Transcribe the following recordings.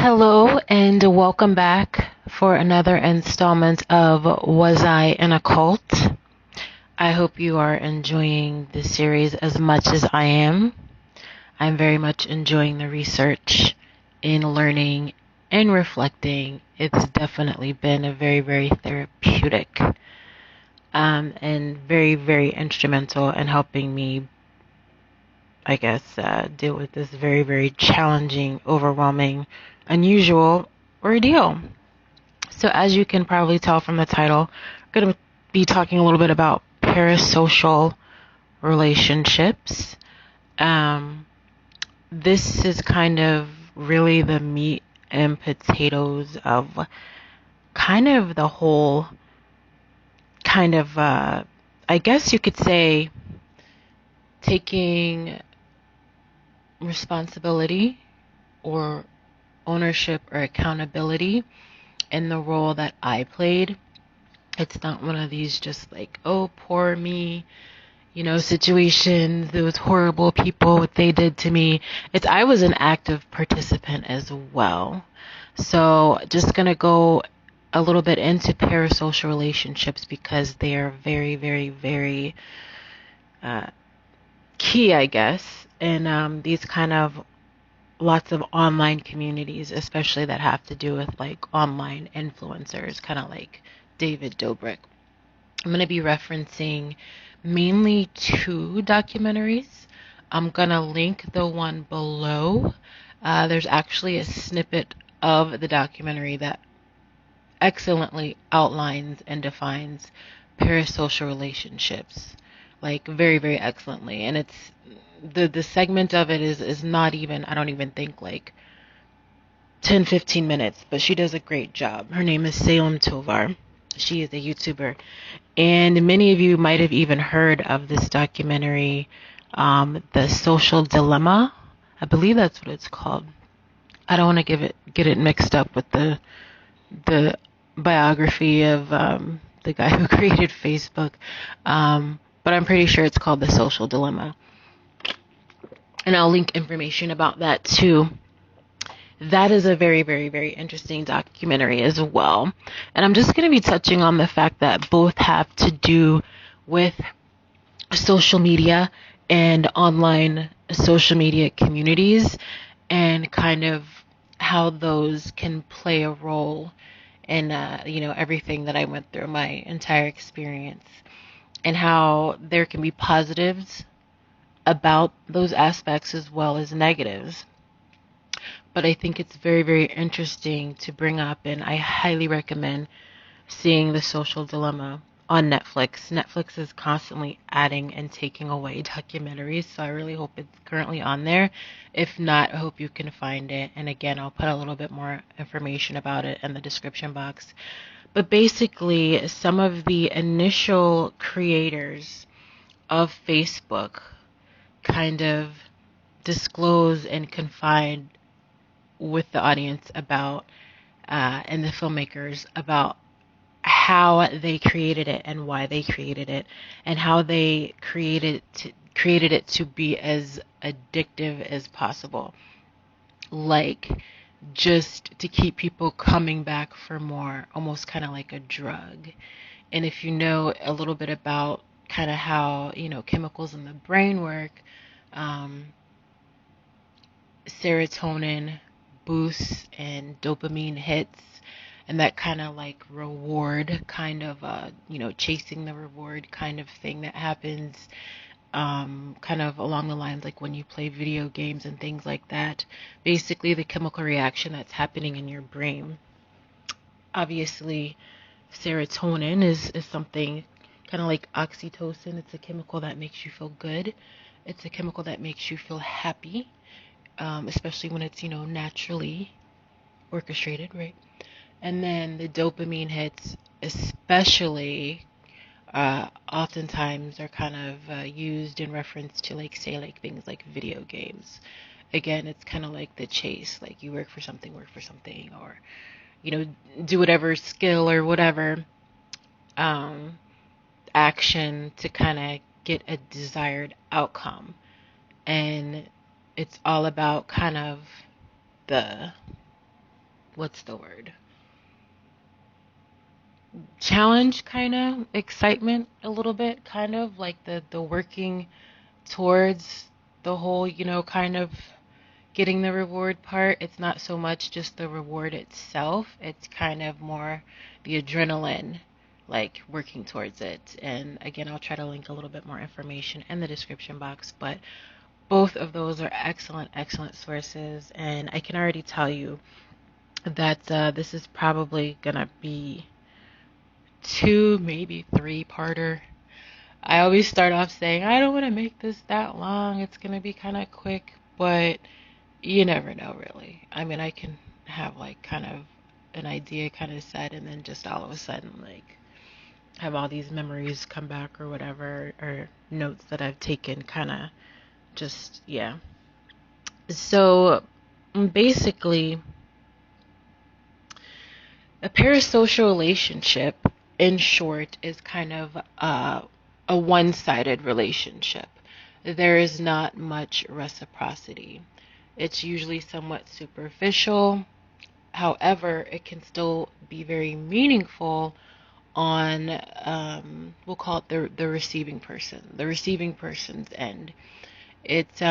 Hello and welcome back for another installment of Was I in a Cult? I hope you are enjoying the series as much as I am. I'm very much enjoying the research in learning and reflecting. It's definitely been a very, very therapeutic and very, very instrumental in helping me, deal with this very, very challenging, overwhelming, unusual ordeal. So as you can probably tell from the title, I'm going to be talking a little bit about parasocial relationships. Um, this is kind of really the meat and potatoes of kind of the whole I guess you could say, taking responsibility or ownership or accountability in the role that I played. It's not one of these just like, oh, poor me, situations, those horrible people, what they did to me. I was an active participant as well. So just going to go a little bit into parasocial relationships because they are very, very, very uh, key, I guess, in these kind of lots of online communities, especially that have to do with like online influencers, kind of like David Dobrik. I'm going to be referencing mainly two documentaries. I'm going to link the one below. There's actually a snippet of the documentary that excellently outlines and defines parasocial relationships, like very, very excellently. And it's the segment of it is not even, I don't even think like 10-15 minutes, but she does a great job. Her name is Salem Tovar. She is a YouTuber. And many of you might have even heard of this documentary, The Social Dilemma. I believe that's what it's called. I don't want to get it mixed up with the biography of the guy who created Facebook. But I'm pretty sure it's called The Social Dilemma. And I'll link information about that too. That is a very, very, very interesting documentary as well. And I'm just going to be touching on the fact that both have to do with social media and online social media communities and kind of how those can play a role in everything that I went through, my entire experience, and how there can be positives about those aspects as well as negatives. But I think it's very, very interesting to bring up, and I highly recommend seeing The Social Dilemma on Netflix. Netflix is constantly adding and taking away documentaries, so I really hope it's currently on there. If not, I hope you can find it. And again, I'll put a little bit more information about it in the description box. But basically, some of the initial creators of Facebook kind of disclose and confide with the audience about and the filmmakers about how they created it and why they created it and how they created it to be as addictive as possible, like just to keep people coming back for more, almost kind of like a drug. And if you know a little bit about kind of how chemicals in the brain work, um, serotonin boosts and dopamine hits, and that kind of like reward kind of chasing the reward kind of thing that happens, kind of along the lines like when you play video games and things like that. Basically the chemical reaction that's happening in your brain. Obviously serotonin is something kind of like oxytocin. It's a chemical that makes you feel good. It's a chemical that makes you feel happy, especially when it's naturally orchestrated, right? And then the dopamine hits, especially, oftentimes are kind of used in reference to, like, say, like things like video games. Again, it's kind of like the chase, like you work for something, or do whatever skill or whatever um, action to kind of get a desired outcome. And it's all about kind of the what's the word? Challenge, kind of excitement a little bit, kind of like the working towards the whole, kind of getting the reward part. It's not so much just the reward itself, it's kind of more the adrenaline, like working towards it. And again, I'll try to link a little bit more information in the description box, but both of those are excellent, excellent sources. And I can already tell you that this is probably gonna be 2, maybe 3-parter. I always start off saying I don't want to make this that long, it's gonna be kind of quick, but you never know, really. I mean, I can have like kind of an idea kind of set, and then just all of a sudden, like, have all these memories come back or whatever, or notes that I've taken, kind of just, yeah. So basically, a parasocial relationship, in short, is kind of a one-sided relationship. There is not much reciprocity. It's usually somewhat superficial. However, it can still be very meaningful on, we'll call it the receiving person's end. It's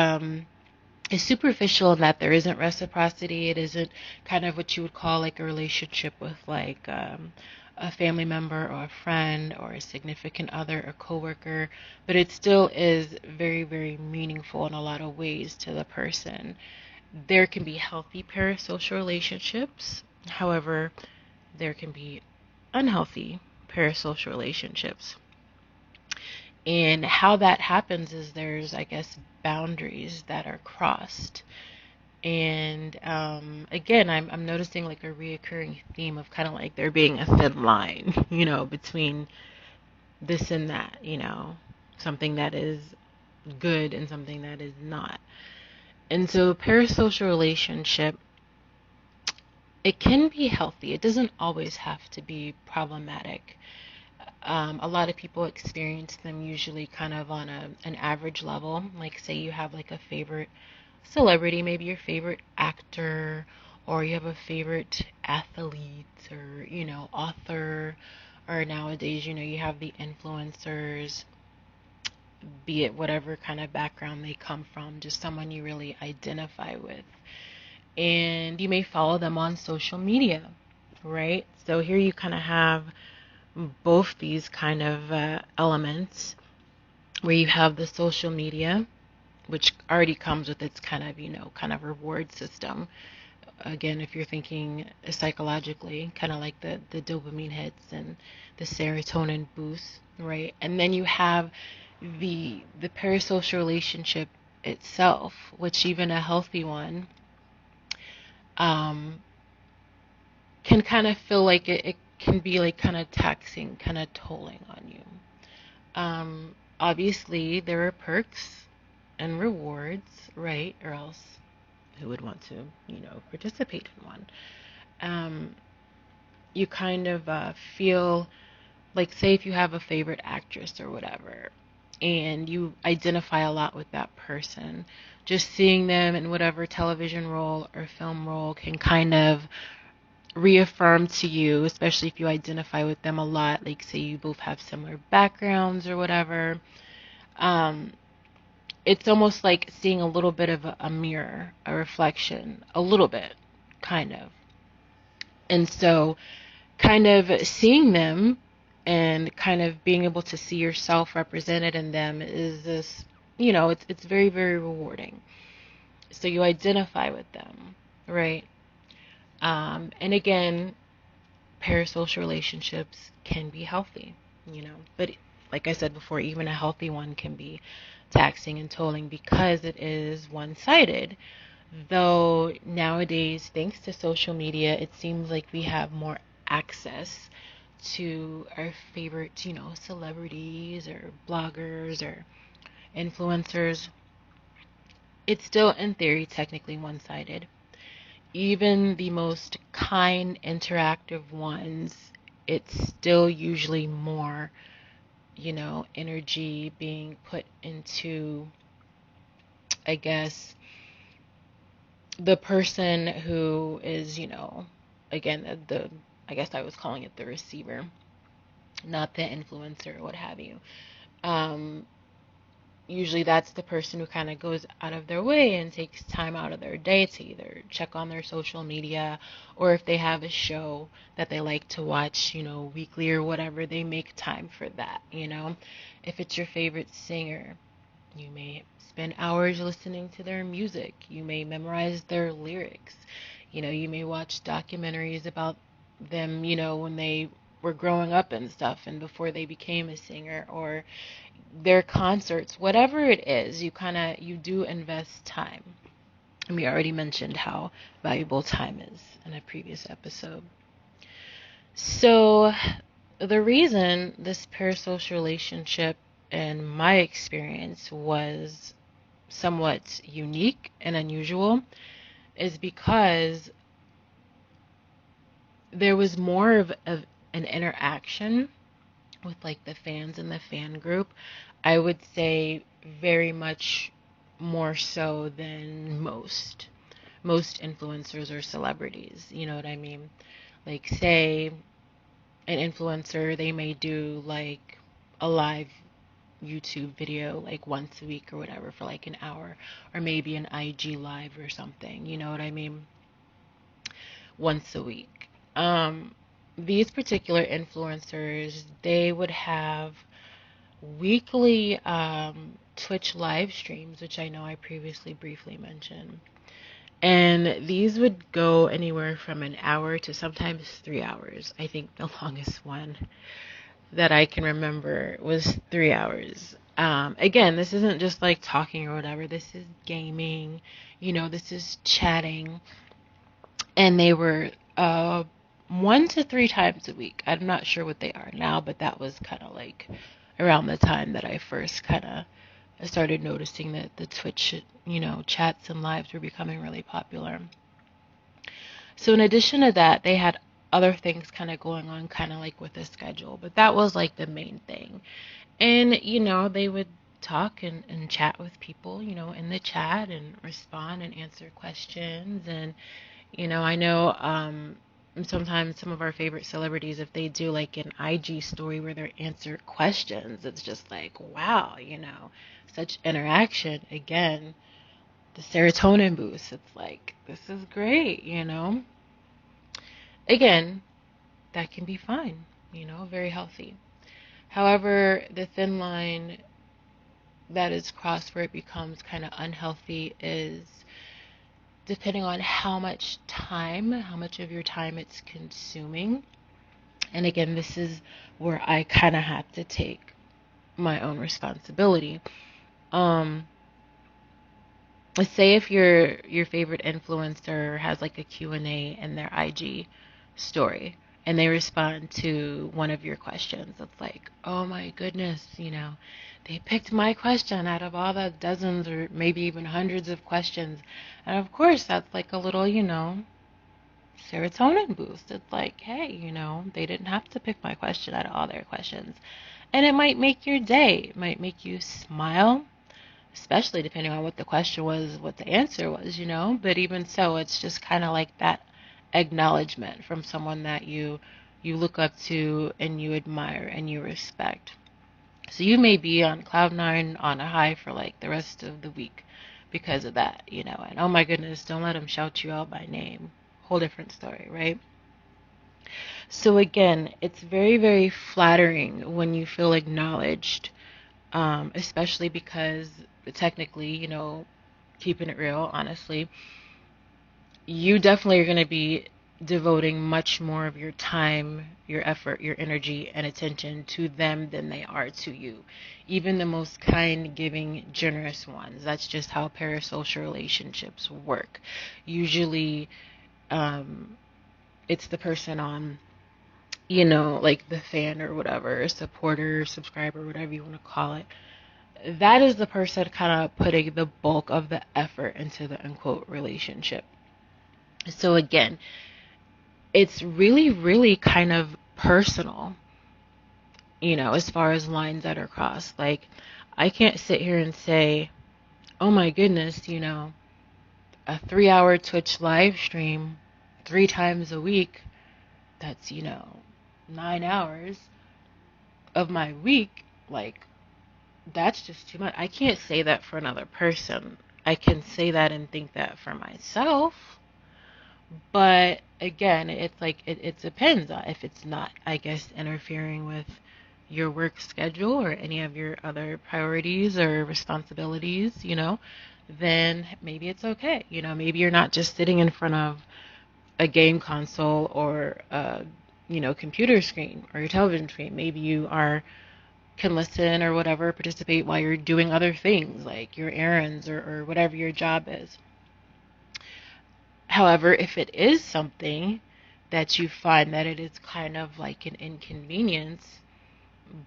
superficial in that there isn't reciprocity. It isn't kind of what you would call like a relationship with like a family member or a friend or a significant other or coworker, but it still is very, very meaningful in a lot of ways to the person. There can be healthy parasocial relationships. However, there can be unhealthy parasocial relationships. And how that happens is there's, I guess, boundaries that are crossed. And again, I'm noticing like a reoccurring theme of kind of like there being a thin line, between this and that, something that is good and something that is not. And so a parasocial relationship, it can be healthy. It doesn't always have to be problematic. A lot of people experience them usually kind of on an average level. Like say you have like a favorite celebrity, maybe your favorite actor, or you have a favorite athlete or, author, or nowadays, you have the influencers, be it whatever kind of background they come from, just someone you really identify with. And you may follow them on social media, right? So here you kind of have both these kind of elements where you have the social media, which already comes with its kind of, kind of reward system. Again, if you're thinking psychologically, kind of like the dopamine hits and the serotonin boost, right? And then you have the parasocial relationship itself, which even a healthy one um, can kind of feel like it can be like kind of taxing, kind of tolling on you. Obviously, there are perks and rewards, right? Or else who would want to, participate in one? You kind of feel like, say, if you have a favorite actress or whatever, and you identify a lot with that person, just seeing them in whatever television role or film role can kind of reaffirm to you, especially if you identify with them a lot, like say you both have similar backgrounds or whatever. It's almost like seeing a little bit of a mirror, a reflection, a little bit, kind of. And so, kind of seeing them and kind of being able to see yourself represented in them is this, it's very, very rewarding. So you identify with them, right? And again, parasocial relationships can be healthy, but like I said before, even a healthy one can be taxing and tolling because it is one-sided. Though nowadays, thanks to social media, it seems like we have more access to our favorite, celebrities or bloggers or influencers. It's still, in theory, technically one-sided. Even the most kind, interactive ones, it's still usually more, energy being put into, I guess, the person who is, again, I guess I was calling it the receiver, not the influencer or what have you. Um, Usually that's the person who kind of goes out of their way and takes time out of their day to either check on their social media, or if they have a show that they like to watch, weekly or whatever, they make time for that. If it's your favorite singer, you may spend hours listening to their music. You may memorize their lyrics. You may watch documentaries about them, when they were growing up and stuff and before they became a singer, or their concerts, whatever it is, you do invest time. And we already mentioned how valuable time is in a previous episode. So the reason this parasocial relationship, in my experience, was somewhat unique and unusual is because there was more of an interaction with like the fans and the fan group. I would say very much more so than most influencers or celebrities. You know what I mean? Like, say an influencer, they may do like a live YouTube video like once a week or whatever for like an hour, or maybe an IG live or something. You know what I mean? Once a week. These particular influencers, they would have weekly Twitch live streams, which I know I previously briefly mentioned. And these would go anywhere from an hour to sometimes 3 hours. I think the longest one that I can remember was 3 hours. Again, this isn't just like talking or whatever. This is gaming. This is chatting. And they were 1 to 3 times a week. I'm not sure what they are now, but that was kind of like around the time that I first kind of started noticing that the Twitch, chats and lives were becoming really popular. So in addition to that, they had other things kind of going on, kind of like with the schedule, but that was like the main thing. And, they would talk and chat with people, in the chat and respond and answer questions. And I know sometimes some of our favorite celebrities, if they do like an IG story where they answer questions, it's just like, wow, such interaction. Again, the serotonin boost. It's like, this is great, Again, that can be fine, very healthy. However, the thin line that is crossed where it becomes kind of unhealthy is depending on how much of your time it's consuming. And again, this is where I kind of have to take my own responsibility. Let's say if your favorite influencer has like a Q&A in their IG story and they respond to one of your questions. It's like, oh my goodness, they picked my question out of all the dozens or maybe even hundreds of questions. And of course, that's like a little, serotonin boost. It's like, hey, they didn't have to pick my question out of all their questions. And it might make your day. It might make you smile, especially depending on what the question was, what the answer was, But even so, it's just kind of like that acknowledgement from someone that you look up to and you admire and you respect. So you may be on cloud nine on a high for like the rest of the week because of that, and oh my goodness, don't let them shout you out by name. Whole different story, right? So again, it's very, very flattering when you feel acknowledged, especially because technically, keeping it real, honestly, you definitely are going to be devoting much more of your time, your effort, your energy, and attention to them than they are to you. Even the most kind, giving, generous ones. That's just how parasocial relationships work. Usually, it's the person on, like the fan or whatever, supporter, subscriber, whatever you want to call it. That is the person kind of putting the bulk of the effort into the unquote relationship. So again, it's really, really kind of personal, as far as lines that are crossed. Like, I can't sit here and say, oh my goodness, a 3-hour Twitch live stream 3 times a week, that's, 9 hours of my week, like, that's just too much. I can't say that for another person. I can say that and think that for myself. But again, it's like it depends on if it's not, I guess, interfering with your work schedule or any of your other priorities or responsibilities, then maybe it's okay. Maybe you're not just sitting in front of a game console or a, computer screen or your television screen. Maybe you can listen or whatever, participate while you're doing other things like your errands or whatever your job is. However, if it is something that you find that it is kind of like an inconvenience,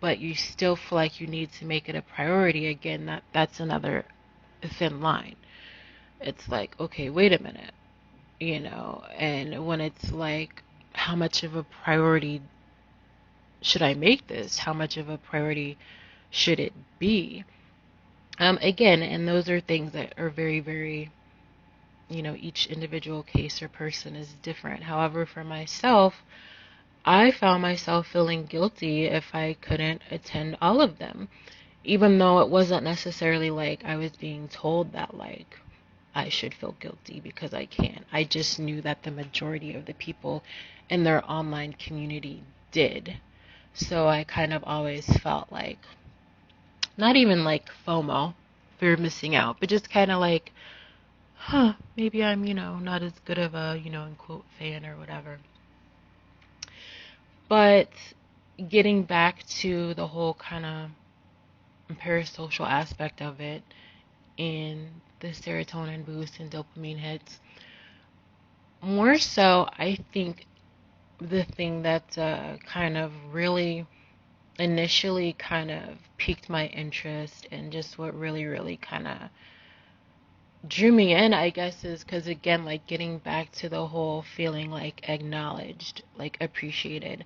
but you still feel like you need to make it a priority, again, that's another thin line. It's like, okay, wait a minute, and when it's like, how much of a priority should I make this? How much of a priority should it be? Again, and those are things that are very, very, each individual case or person is different. However, for myself, I found myself feeling guilty if I couldn't attend all of them, even though it wasn't necessarily like I was being told that, like, I should feel guilty because I can't. I just knew that the majority of the people in their online community did. So I kind of always felt like, not even like FOMO, fear of missing out, but just kind of like, maybe I'm, not as good of a, in quote, fan or whatever. But getting back to the whole kind of parasocial aspect of it and the serotonin boost and dopamine hits, more so, I think the thing that kind of really initially kind of piqued my interest and just what really, really kind of drew me in, I guess, is because, again, like getting back to the whole feeling like acknowledged, like appreciated.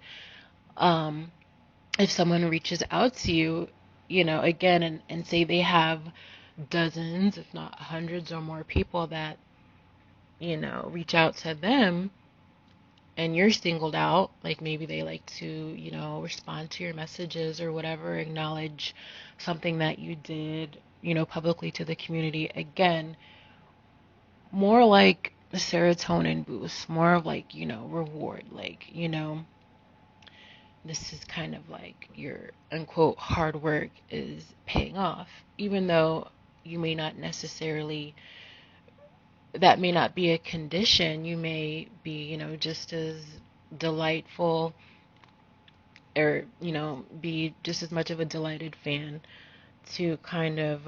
If someone reaches out to you, again, and say they have dozens, if not hundreds or more people that, reach out to them, and you're singled out, like maybe they like to, respond to your messages or whatever, acknowledge something that you did, publicly to the community. Again, more like a serotonin boost, more of like, reward, like, this is kind of like your unquote hard work is paying off, even though you may not necessarily, that may not be a condition. You may be, just as delightful or, be just as much of a delighted fan to kind of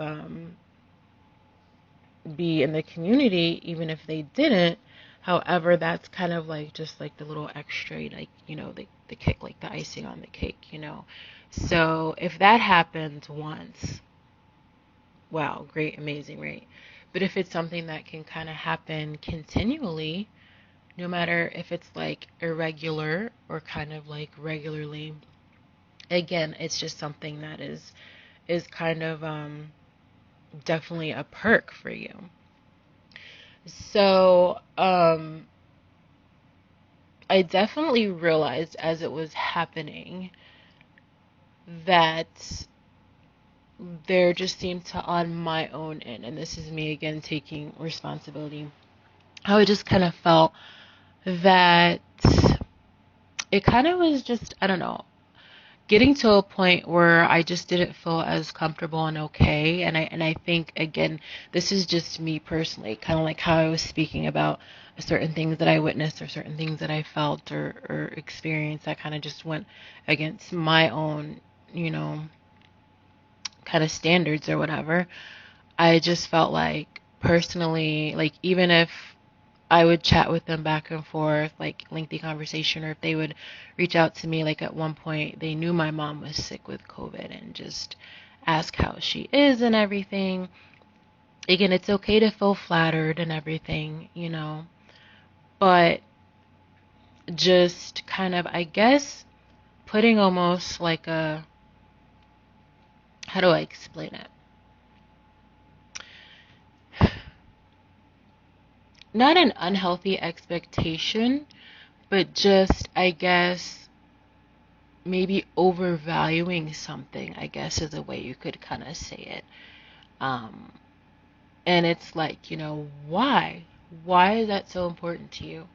be in the community, even if they didn't. However, that's kind of like just like the little extra, like, the kick, like the icing on the cake. So if that happens once, wow, great, amazing, right? But if it's something that can kind of happen continually, no matter if it's like irregular or kind of like regularly, again, it's just something that is kind of definitely a perk for you. So I definitely realized as it was happening that there just seemed to, on my own end, and this is me again taking responsibility, how I just kind of felt that it kind of was just, I don't know, getting to a point where I just didn't feel as comfortable and okay. And I think, again, this is just me personally, kind of like how I was speaking about certain things that I witnessed or certain things that I felt or experienced that kind of just went against my own, kind of standards or whatever. I just felt like personally, like even if I would chat with them back and forth, like lengthy conversation, or if they would reach out to me, like at one point they knew my mom was sick with COVID and just ask how she is and everything. Again, it's okay to feel flattered and everything, but just kind of, I guess, putting almost like a, how do I explain it? not an unhealthy expectation, but just, I guess, maybe overvaluing something, I guess is a way you could kind of say it. Um, and it's like, why? Why is that so important to you?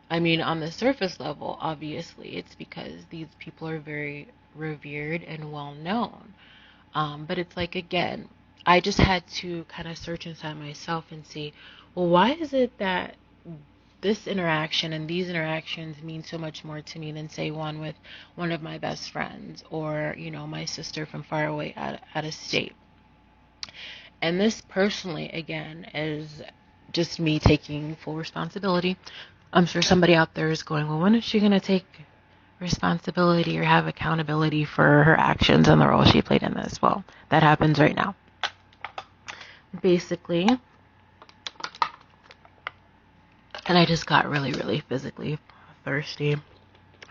I mean, on the surface level, obviously, it's because these people are very revered and well known. But it's like, again, I just had to kind of search inside myself and see, well, why is it that this interaction and these interactions mean so much more to me than, say, one with one of my best friends or, my sister from far away out of state? And this personally, again, is just me taking full responsibility. I'm sure somebody out there is going, well, when is she going to take responsibility or have accountability for her actions and the role she played in this? Well, that happens right now. Basically, and I just got really, really physically thirsty.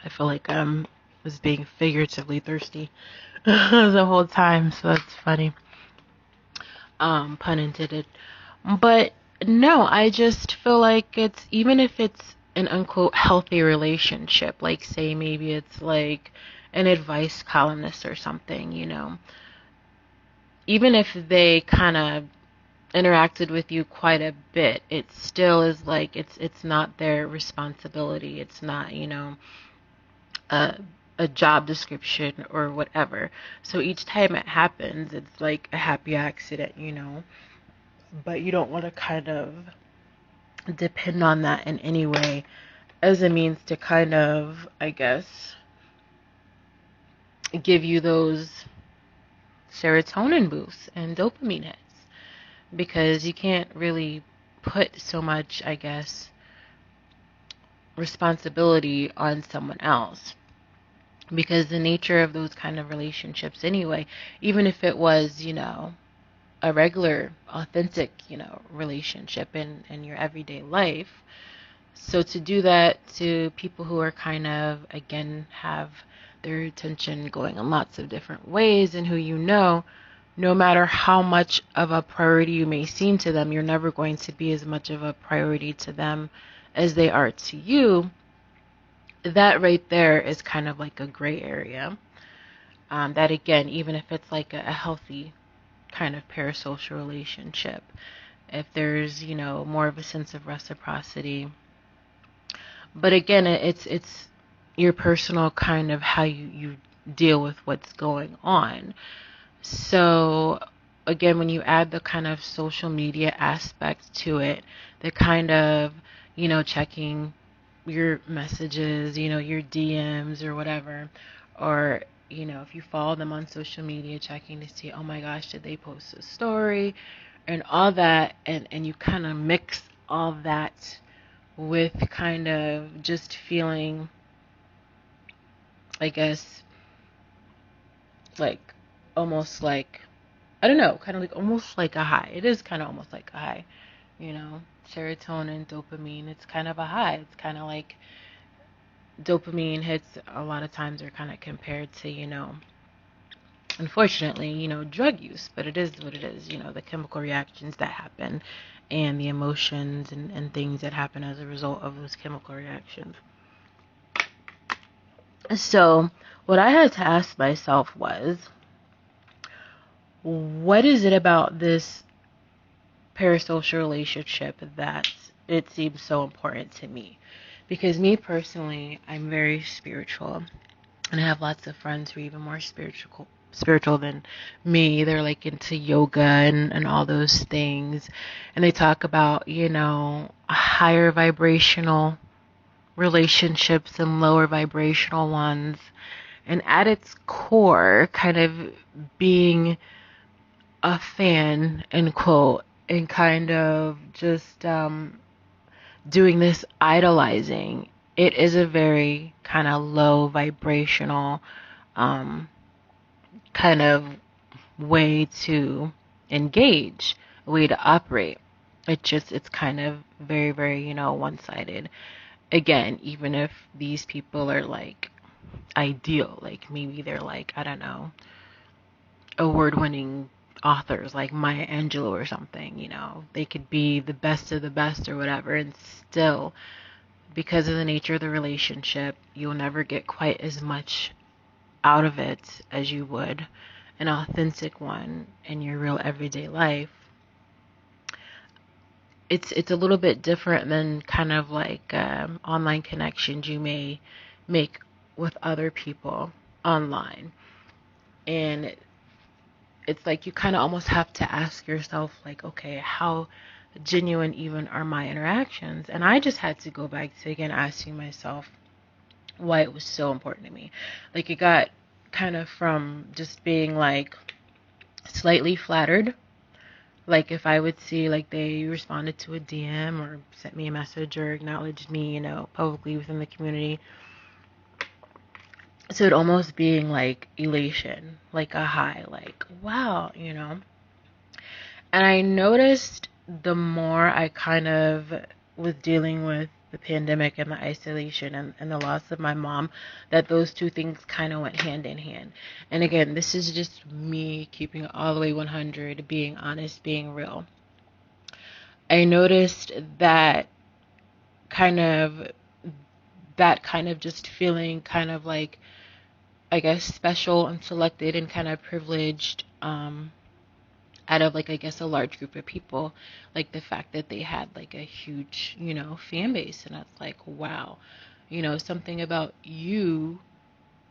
I feel like I was being figuratively thirsty the whole time, so that's funny. Pun intended. But no, I just feel like it's, even if it's an unquote healthy relationship, like say maybe it's like an advice columnist or something, even if they kind of interacted with you quite a bit, it still is like it's not their responsibility. It's not, a a job description or whatever. So each time it happens, it's like a happy accident, But you don't want to kind of depend on that in any way as a means to kind of, I guess, give you those serotonin boosts and dopamine hits. Because you can't really put so much, I guess, responsibility on someone else. Because the nature of those kind of relationships anyway, even if it was, a regular, authentic, relationship in your everyday life. So to do that to people who are kind of, again, have their attention going in lots of different ways and who no matter how much of a priority you may seem to them, you're never going to be as much of a priority to them as they are to you. That right there is kind of like a gray area. That again, even if it's like a healthy kind of parasocial relationship, if there's, more of a sense of reciprocity. But again, it's your personal kind of how you deal with what's going on. So again, when you add the kind of social media aspect to it, the kind of, checking your messages, your DMs or whatever, or, if you follow them on social media, checking to see, oh my gosh, did they post a story and all that, and you kind of mix all that with kind of just feeling, I guess, like almost like, I don't know, kind of like almost like a high. It is kind of almost like a high, serotonin, dopamine, it's kind of a high. It's kind of like dopamine hits a lot of times are kind of compared to, unfortunately, drug use, but it is what it is, the chemical reactions that happen and the emotions and things that happen as a result of those chemical reactions. So what I had to ask myself was, what is it about this parasocial relationship that it seems so important to me? Because me personally, I'm very spiritual, and I have lots of friends who are even more spiritual than me. They're like into yoga and all those things, and they talk about, higher vibrational relationships and lower vibrational ones, and at its core kind of being a fan, end quote, and kind of just doing this idolizing. It is a very kind of low vibrational kind of way to engage, a way to operate. It's kind of very, very, one-sided. Again, even if these people are like ideal, like maybe they're like, I don't know, award-winning authors like Maya Angelou or something, they could be the best of the best or whatever, and still, because of the nature of the relationship, you'll never get quite as much out of it as you would an authentic one in your real everyday life. It's a little bit different than kind of like online connections you may make with other people online. And it's like you kind of almost have to ask yourself, like, okay, how genuine even are my interactions? And I just had to go back to, again, asking myself why it was so important to me. Like, it got kind of from just being like slightly flattered. Like, if I would see, like, they responded to a DM or sent me a message or acknowledged me, publicly within the community. So it almost being like elation, like a high, like, wow, And I noticed the more I kind of was dealing with the pandemic and the isolation and the loss of my mom, that those two things kind of went hand in hand. And again, this is just me keeping it all the way 100, being honest, being real. I noticed that kind of just feeling kind of like, I guess, special and selected and kind of privileged, out of, like, I guess, a large group of people, like the fact that they had like a huge, fan base. And it's like, wow, something about you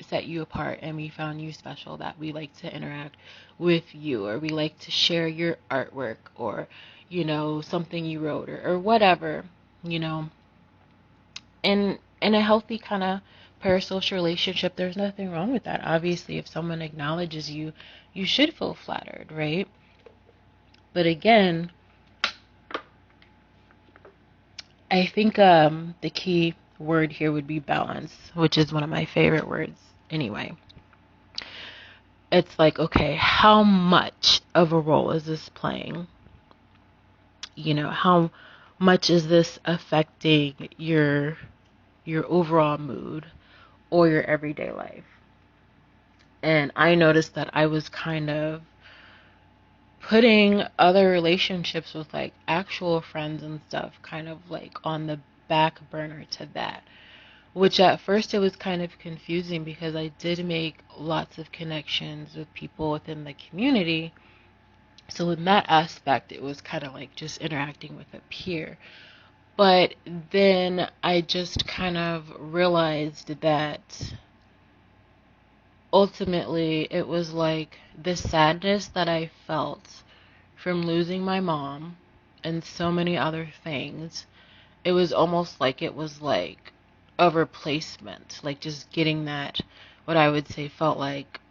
set you apart, and we found you special, that we like to interact with you, or we like to share your artwork, or, something you wrote, or whatever, and in a healthy kind of parasocial relationship, there's nothing wrong with that. Obviously, if someone acknowledges you, you should feel flattered, right? But again, I think the key word here would be balance, which is one of my favorite words anyway. It's like, okay, how much of a role is this playing? How much is this affecting your overall mood or your everyday life? And I noticed that I was kind of putting other relationships with, like, actual friends and stuff kind of like on the back burner to that, which at first it was kind of confusing, because I did make lots of connections with people within the community. So in that aspect, it was kind of like just interacting with a peer. But then I just kind of realized that ultimately it was like the sadness that I felt from losing my mom and so many other things. It was almost like it was like a replacement, like just getting that, what I would say felt like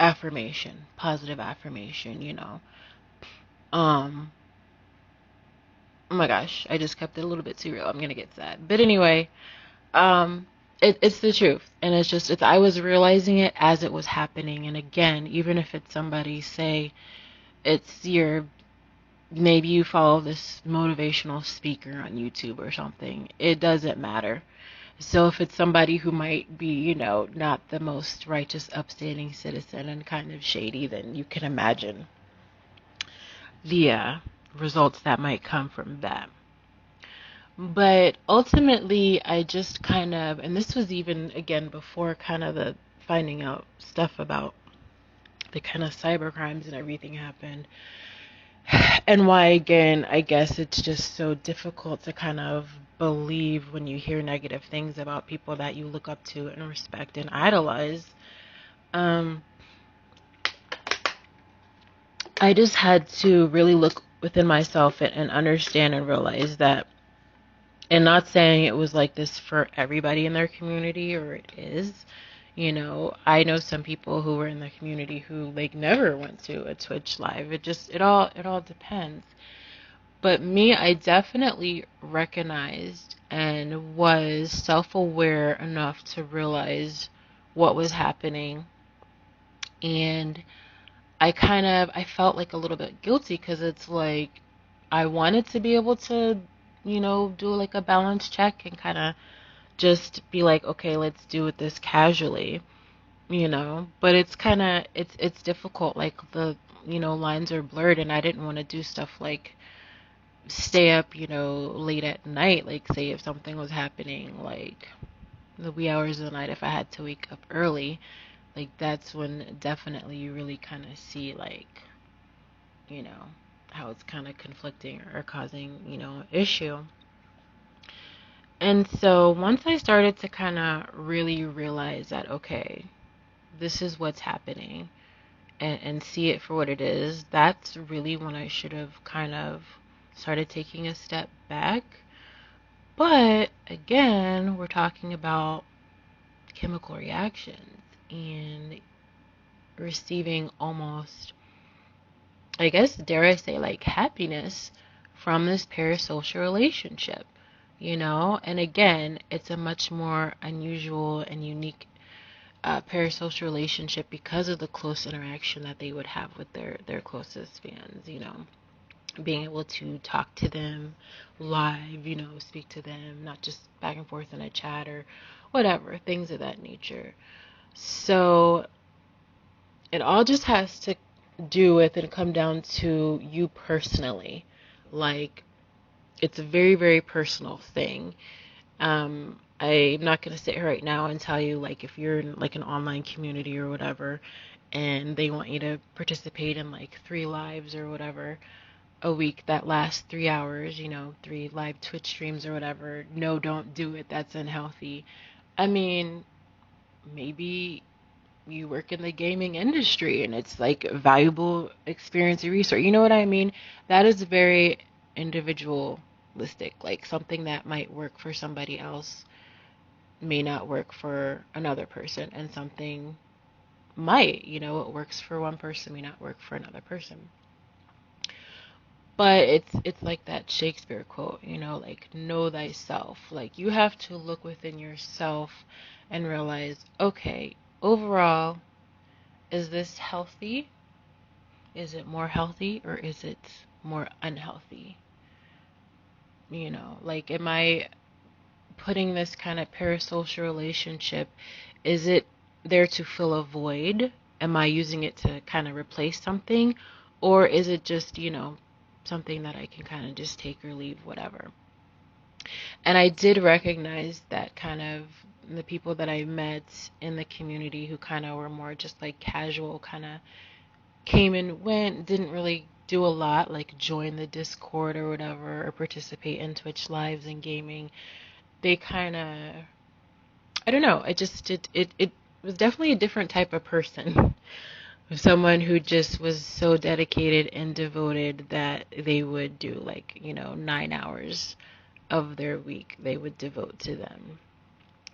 affirmation, positive affirmation. Oh my gosh, I just kept it a little bit too real. I'm gonna get sad. But anyway, it's the truth. And I was realizing it as it was happening. And again, even if it's somebody, say, maybe you follow this motivational speaker on YouTube or something, it doesn't matter. So if it's somebody who might be, not the most righteous, upstanding citizen and kind of shady, then you can imagine the results that might come from that. But ultimately, I just kind of, and this was even, again, before kind of the finding out stuff about the kind of cyber crimes and everything happened. And why, again, I guess it's just so difficult to kind of believe when you hear negative things about people that you look up to and respect and idolize. I just had to really look within myself and understand and realize that, and not saying it was like this for everybody in their community, or it is, I know some people who were in the community who, like, never went to a Twitch live. It all depends. But me, I definitely recognized and was self-aware enough to realize what was happening. And I felt like a little bit guilty, because it's like I wanted to be able to, do like a balance check and kind of just be like, okay, let's do this casually, but it's kind of, it's difficult. Like lines are blurred, and I didn't want to do stuff like stay up, late at night. Like, say if something was happening, like the wee hours of the night, if I had to wake up early, like that's when definitely you really kind of see, like, you know, how it's kind of conflicting or causing, issue. And so once I started to kind of really realize that, okay, this is what's happening, and see it for what it is, that's really when I should have kind of started taking a step back. But again, we're talking about chemical reactions and receiving almost, I guess, dare I say, like happiness from this parasocial relationship, And again, it's a much more unusual and unique parasocial relationship because of the close interaction that they would have with their closest fans, being able to talk to them live, speak to them, not just back and forth in a chat or whatever, things of that nature. So it all just has to do with and come down to you personally. Like, it's a very, very personal thing. I'm not going to sit here right now and tell you, like, if you're in like an online community or whatever, and they want you to participate in like 3 lives or whatever a week that lasts 3 hours, 3 live Twitch streams or whatever. No, don't do it. That's unhealthy. I mean, maybe you work in the gaming industry and it's like a valuable experience or resource. You know what I mean? That is very individualistic. Like, something that might work for somebody else may not work for another person, and something might, what works for one person may not work for another person. But it's like that Shakespeare quote, like, know thyself. Like, you have to look within yourself and realize, okay, overall, is this healthy? Is it more healthy, or is it more unhealthy? Like, am I putting this kind of parasocial relationship, is it there to fill a void? Am I using it to kind of replace something? Or is it just, something that I can kind of just take or leave, whatever? And I did recognize that kind of the people that I met in the community who kind of were more just like casual, kind of came and went, didn't really do a lot, like join the Discord or whatever, or participate in Twitch lives and gaming. They kind of, I don't know, it was definitely a different type of person. Someone who just was so dedicated and devoted that they would do, like, 9 hours of their week they would devote to them.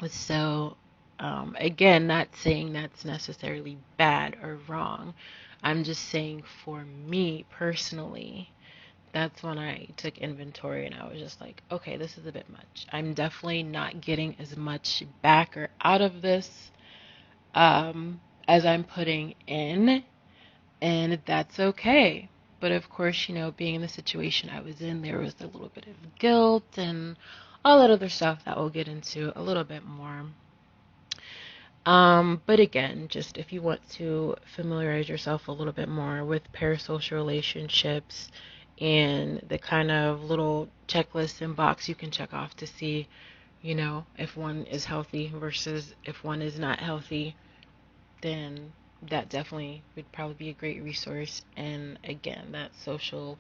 So, again, not saying that's necessarily bad or wrong. I'm just saying, for me personally, that's when I took inventory and I was just like, okay, this is a bit much. I'm definitely not getting as much back or out of this as I'm putting in, and that's okay. But of course, being in the situation I was in, there was a little bit of guilt and all that other stuff that we'll get into a little bit more. But again, just if you want to familiarize yourself a little bit more with parasocial relationships and the kind of little checklist and box you can check off to see, if one is healthy versus if one is not healthy, then that definitely would probably be a great resource. And again, that Social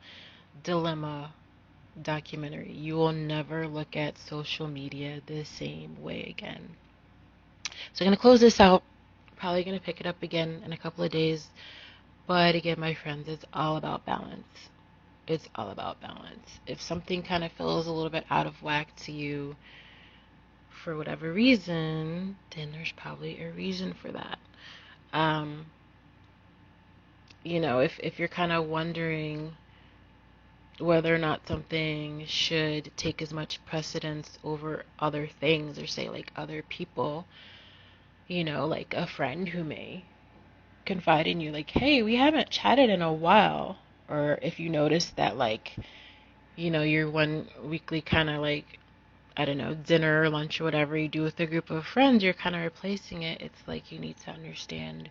Dilemma documentary, you will never look at social media the same way again. So I'm going to close this out. Probably going to pick it up again in a couple of days. But again, my friends, it's all about balance. It's all about balance. If something kind of feels a little bit out of whack to you for whatever reason, then there's probably a reason for that. If you're kind of wondering whether or not something should take as much precedence over other things, or say like other people, like a friend who may confide in you, like, hey, we haven't chatted in a while. Or if you notice that, like, your one weekly kind of like, I don't know, dinner or lunch or whatever you do with a group of friends, you're kind of replacing it. It's like you need to understand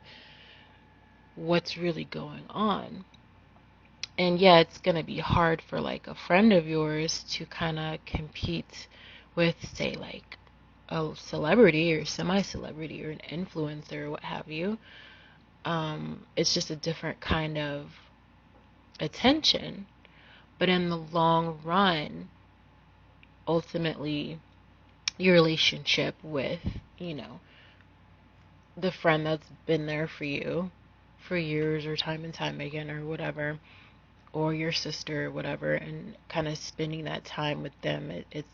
what's really going on. And yeah, it's going to be hard for like a friend of yours to kind of compete with, say, like a celebrity or semi-celebrity or an influencer or what have you. It's just a different kind of attention. But in the long run, ultimately, your relationship with, you know, the friend that's been there for you for years or time and time again or whatever, or your sister or whatever, and kind of spending that time with them, it's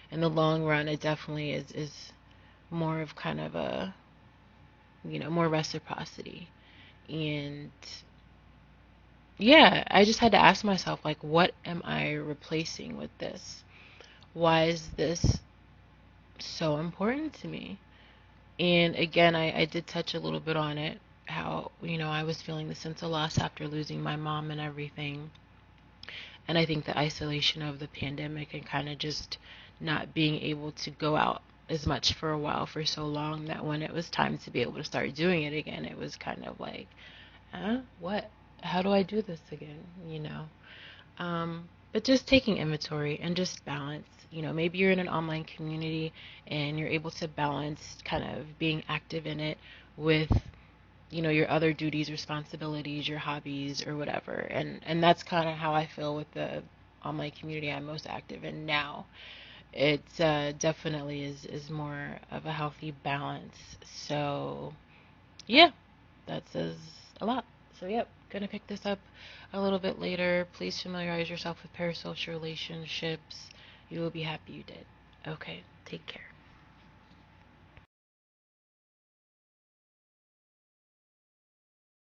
in the long run, it definitely is more of kind of a, you know, more reciprocity. And yeah, I just had to ask myself, like, what am I replacing with this? Why is this so important to me? And again, I did touch a little bit on it, how, you know, I was feeling the sense of loss after losing my mom and everything. And I think the isolation of the pandemic and kind of just not being able to go out as much for a while for so long, that when it was time to be able to start doing it again, it was kind of like, what? How do I do this again? You know? But just taking inventory and just balance. You know, maybe you're in an online community and you're able to balance kind of being active in it with, you know, your other duties, responsibilities, your hobbies or whatever. And that's kind of how I feel with the online community I'm most active in now. It definitely is more of a healthy balance. So yeah, that says a lot. So yep, gonna pick this up a little bit later. Please familiarize yourself with parasocial relationships. You will be happy you did. Okay, take care.